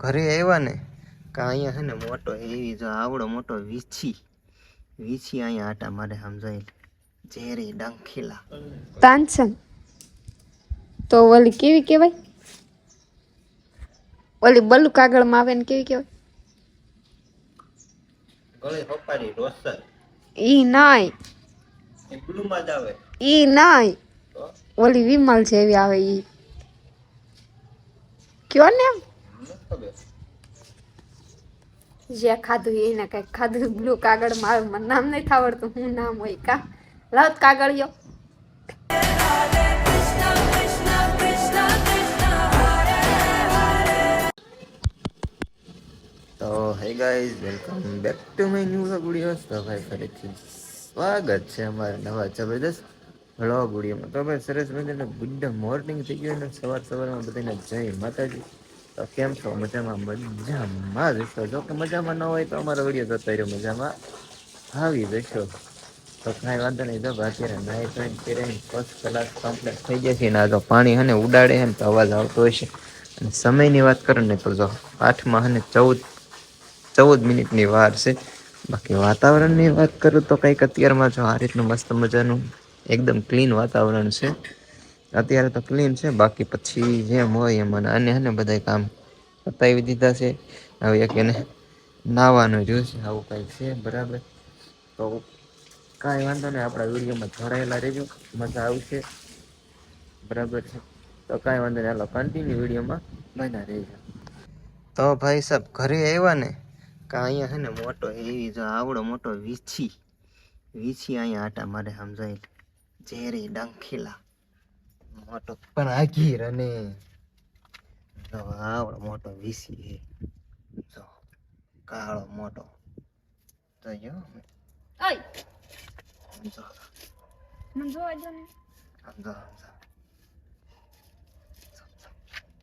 ઘરે આવ્યા ને કે અહીંયા છે ને મોટો એવી જો આવડો મોટો વીછી વીછી અહીંયા આટા મારે સમજાય ઝેરી ડંખીલા તાનસન તો ઓલી કેવી કહેવાય? ઓલી બલુ કાગળમાં આવે ને કેવી કહેવાય? ગળે પપ્પાની રોસર ઈ નાય, એ બ્લુમાં જ આવે. ઈ નાય, તો ઓલી વિમલ જેવી આવે ઈ કયો ને. ખબર જે ખાધું એને કઈક ખાધું બ્લુ કાગળમાં આવે, મને નામ નથી આવડતું હું નામ હોય કા લાવ કાગળિયો. તો hey guys welcome back to my new videos. તો ભાઈ ફરીથી સ્વાગત છે અમારા નવા જબરદસ્ત વ્લોગ વિડીયોમાં. તો ભાઈ સરસ મજાનો ગુડ મોર્નિંગ થઈ ગયો ને સવારમાં બધાને જય માતાજી. તો કેમ છો? મજામાં? મજામાં જશો. જો કે મજામાં ન હોય તો અમારો વિડીયો જોતા રહ્યો, મજામાં આવી જશો. તો કાંઈ વાંધો નહીં. જો અત્યારે નાઇટ પહેરીને ફર્સ્ટ ક્લાસ કમ્પ્લીટ થઈ જશે ને આ જો પાણી હે ને ઉડાડે હે ને તો અવાજ આવતો હોય છે. અને સમયની વાત કરું ને તો જો 8માં હે ને 14 મિનિટની વાર છે. બાકી વાતાવરણની વાત કરું તો કંઈક અત્યારમાં જો આ રીતનું મસ્ત મજાનું એકદમ ક્લીન વાતાવરણ છે. અત્યારે તો ક્લીન છે, બાકી પછી જેમ હોય એમ અને હે ને બધા કામ પતાવી દીધા છે. હવે એક એને નાવાનું રહ્યું છે, આવું કંઈક છે. બરાબર, તો કાંઈ વાંધો નહીં, આપણા વિડીયોમાં જોડાયેલા રહેજો, મજા આવશે. બરાબર છે, તો કાંઈ વાંધો નહીં, હાલો કન્ટિન્યુ વિડીયોમાં બના રહેજો. તો ભાઈ સાહેબ ઘરે આવ્યા ને કે અહીંયા છે ને મોટો એવી જો આવડો મોટો વીછી વીછી અહીંયા આટા મારે સમજાય ઝેરી ડંખીલા મોટો પણ આગીર અને જો આવડો મોટો વીછી છે. જો કાળો મોટો તો જો ઓય જો મને જોવા જો ને. સમજો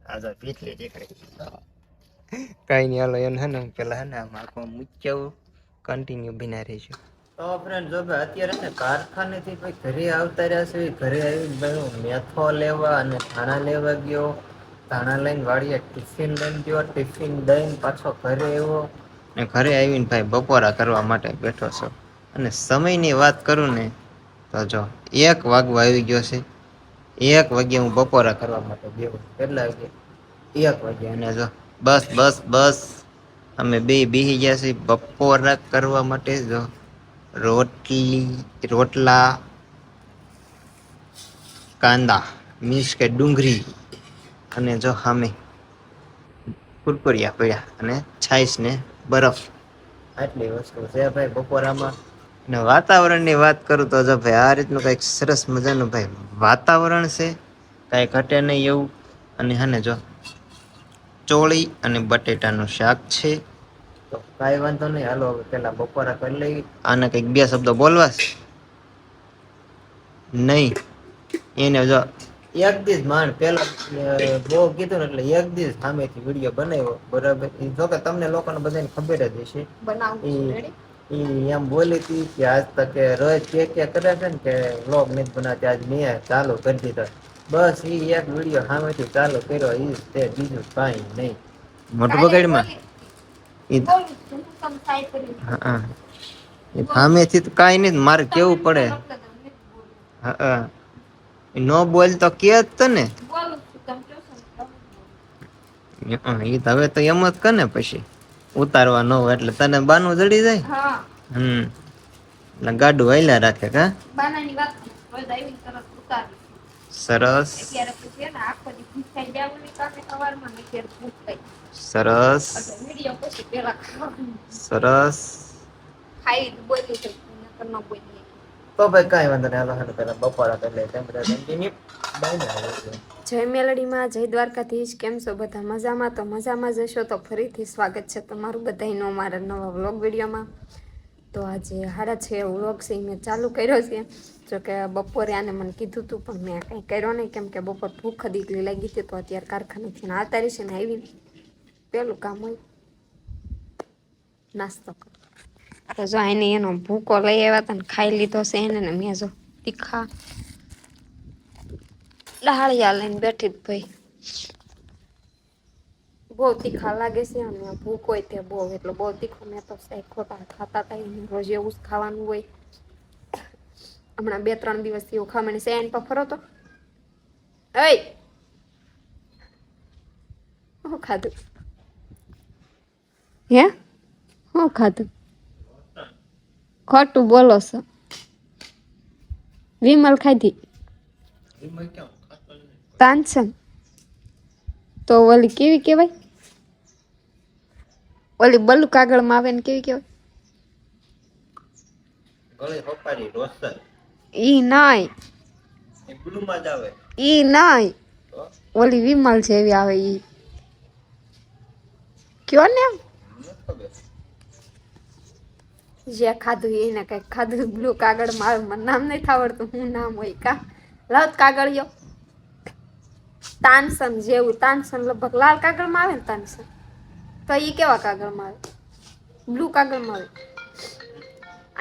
આ જો પીટલી નીકળી કઈ નહીં, હાલો એને હે ને પેલા હે ને આમ આખો મૂક્યા કન્ટિન્યુ બિના રહીશું. તો ફ્રેન્ડ જો ભાઈ અત્યારે ને કારખાનેથી ભાઈ ઘરે આવતા રહ્યા છે. ઘરે આવી ભાઈ મેથો લેવા અને ધાણા લેવા ગયો. ધાણા લઈને વાળીએ ટિફિન લઈને ગયો, ટિફિન દઈને પાછો ઘરે આવ્યો ને ઘરે આવીને ભાઈ બપોરા કરવા માટે બેઠો છો. અને સમયની વાત કરું ને તો જો 1 વાગવા આવી ગયો છે. 1 વાગે હું બપોરા કરવા માટે બેઠો. કેટલા વાગે? 1 વાગે. અને જો બસ અમે બે બેસી ગયા છીએ બપોરા કરવા માટે. જો રોટલા, કાંદા મીન્સ કે ડુંગળી અને જો સામે કુરકુરિયા પડ્યા અને છાશ ને બરફ. આટલી વસ્તુ છે ભાઈ બપોરામાં. અને વાતાવરણની વાત કરું તો જો ભાઈ આ રીતનું કંઈક સરસ મજાનું ભાઈ વાતાવરણ છે, કાંઈ ઘટે નહીં એવું. અને હાને જો ચોળી અને બટેટાનું શાક છે. તો કાંઈ વાંધો નહીં, હાલો હવે પેલા બપોરા કરી લઈ. આને કંઈક 2 શબ્દો બોલવા નહીં એને જો એક દિવસ માંડ પેલા બહુ કીધું ને એટલે એક દિવસ સામેથી વિડીયો બનાવ્યો. બરાબર, જો કે તમને લોકોને બધાને ખબર જ હશે. એમ બોલી હતી કે આજ તક રોજ કે કરે છે ને કે વ્લોગ નથી બનાવતી, આજ મેં ચાલુ કરી દીધો. બસ એ એક વિડીયો સામેથી ચાલુ કર્યો, એ તે બીજું કાંઈ નહીં. મોટું બગાડમાં હા સામેથી તો કાંઈ નહીં, મારે કેવું પડે. હા નો બોલ તો કે જ તને એ તો હવે તો એમ જ કર ને, પછી ઉતારવા ન હોય એટલે તને બાનું જડી જાય. એટલે ગાડું હાલ્યા રાખે કા સરસ સરસ સરસ. તો ભાઈ કાંઈ વાંધો નહીં, હાલો પેલા બપોરા કરી લે. જય મેલડીમાં, જય દ્વારકાધીશ. કેમ છો બધા? મજામાં? તો મજામાં જશો. તો ફરીથી સ્વાગત છે તમારું બધાનું અમારા નવા વ્લોગ વિડીયોમાં. તો આજે 6:30 વ્લોગ છે મેં ચાલુ કર્યો છે. જોકે બપોરે આને મને કીધું હતું પણ મેં કંઈ કર્યો નહીં, કેમ કે બપોર ભૂખ દીકરી લાગી હતી. તો અત્યારે કારખાનેથી આવતા રહીશે ને આવીને પેલું કામ હોય નાસ્તો કરો. તો જો એને એનો ભૂકો લઈ આવ્યા હતા ને ખાઈ લીધો છે એને ને મેં જો તીખા ડાળિયા લઈને બેઠી જ ભાઈ. બહુ તીખા લાગે છે અને ભૂખ હોય તે બહુ એટલે બહુ તીખું મેં તો શાક ખોટા ખાતા હતા એને રોજ એવું જ ખાવાનું હોય. હમણાં 2-3 દિવસથી એવું ખાવાની સેન પર ફરો તો એય હું ખાધું હે હું ખાધું ખોટું બોલો છો વિમલ ખાધી તાનસન તો ઓલી કેવી કેવાય ઓલી બલ્લુ કાગળમાં આવે ને કેવી કેવાય ગળે હોપારી રોસર ઈ નાય એ ગુલુમાં જ આવે ઈ નાય તો ઓલી વિમલ છે એવી આવે ઈ કયો ને ખબર જે ખાધું એને કઈક ખાધું બ્લુ કાગળ મારું મને નામ નહીં આવડતું હું નામ હોય કા લાવ કાગળિયો તાનસન જેવું તાનસન લગભગ લાલ કાગળમાં આવે ને તાનસન તો ઈ કેવા કાગળમાં આવે બ્લુ કાગળમાં આવે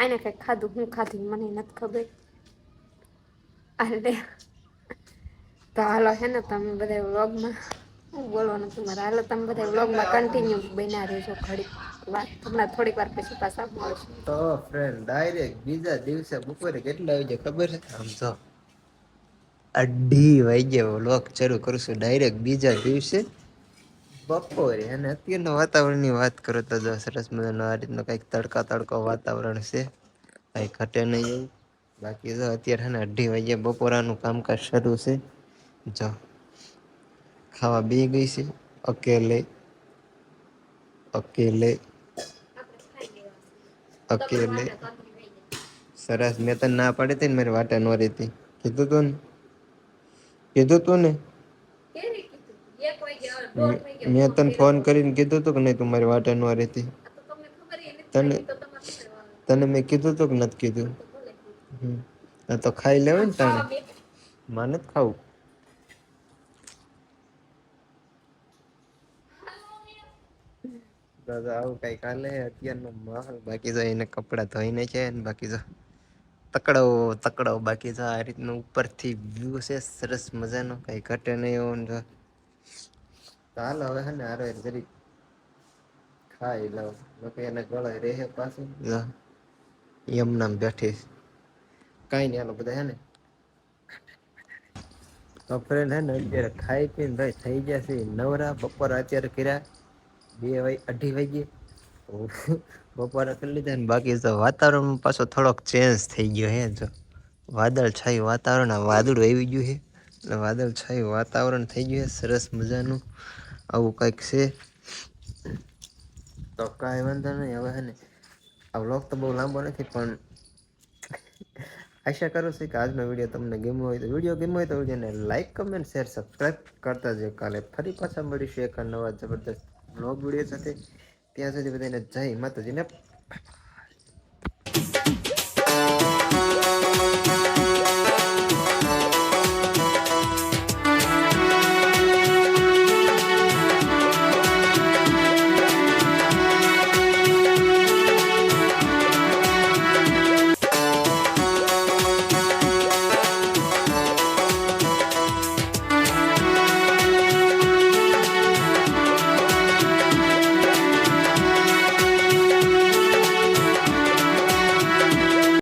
આને કઈક ખાધું હું ખાધું મને નથી ખબર અરે તો હાલો હે ને તમે બધા વ્લોગમાં હું બોલવાનું તમારે હાલો તમે બધા વ્લોગમાં કન્ટિન્યુ બન્યા રહેજો ઘડી વાર હમણાં થોડીક વાર પછી પાછા મળશું તો ફ્રેન્ડ ડાયરેક્ટ બીજા દિવસે બપોરે કેટલા વાગે ખબર છે આમ જો 2:30 વાગે વ્લોગ શરૂ કરશું ડાયરેક્ટ બીજા દિવસે બપોરે અને અત્યારના વાતાવરણની વાત કરો તો જો સરસ મજાનો આ રીતનો કંઈક તડકો વાતાવરણ છે કંઈ ઘટે નહીં એવું બાકી તો અત્યારે ને 2:30 વાગે બપોરાનું કામકાજ શરૂ છે જો ખાવા બે ગઈ છે અકેલે અકેલે અકેલે સરસ મેં તને ના પાડી હતી ને મારી વાટે ન રહેતી કીધું તું ને મેં તને ફોન કરીને કીધું તું કે નહીં તું મારી વાટે ન રહેતી તને તને મેં કીધું તું કે નથી કીધું તો ખાઈ લેવાય ને તાણે મારે નથી ખાવું દાદા આવું કઈ કાલે અત્યારનો માહોલ બાકી તો એને કપડાં ધોઈને છે ને બાકી તો તકડો બાકી તો આ રીતનું ઉપરથી વ્યૂ છે સરસ મજાનો કઈ ઘટે નહીં એવું જો ચાલ હવે હે ને આરો જરી ખાઈ લઉં બાકી એને ગળે રહે પાછું એમ નામ બેઠી કઈ નહીં હાલો બધા હે ને તો ફ્રેન્ડ હે ને અત્યારે ખાઈ પીને ભાઈ થઈ ગયા છે નવરા બપોર અત્યારે કર્યા 2:30 વાગે બપોરે કરી લીધા ને બાકી તો વાતાવરણ પાછો થોડોક ચેન્જ થઈ ગયો હે જો વાદળછાયું વાતાવરણ વાદળું આવી ગયું છે એટલે વાદળછાયું વાતાવરણ થઈ ગયું છે સરસ મજાનું આવું કંઈક છે તો કાંઈ વાંધો નહીં હવે હે ને આ વ્લોગ તો બહુ લાંબો નથી પણ આશા કરું છું કે આજનો વિડીયો તમને ગમ્યો હોય તો વિડીયોને લાઈક કમેન્ટ શેર સબસ્ક્રાઈબ કરતા જ કાલે ફરી પાછા મળીશું એક નવા જબરદસ્ત વ્લોગ વિડીયો સાથે ત્યાં સુધી બધાને જય માતાજીને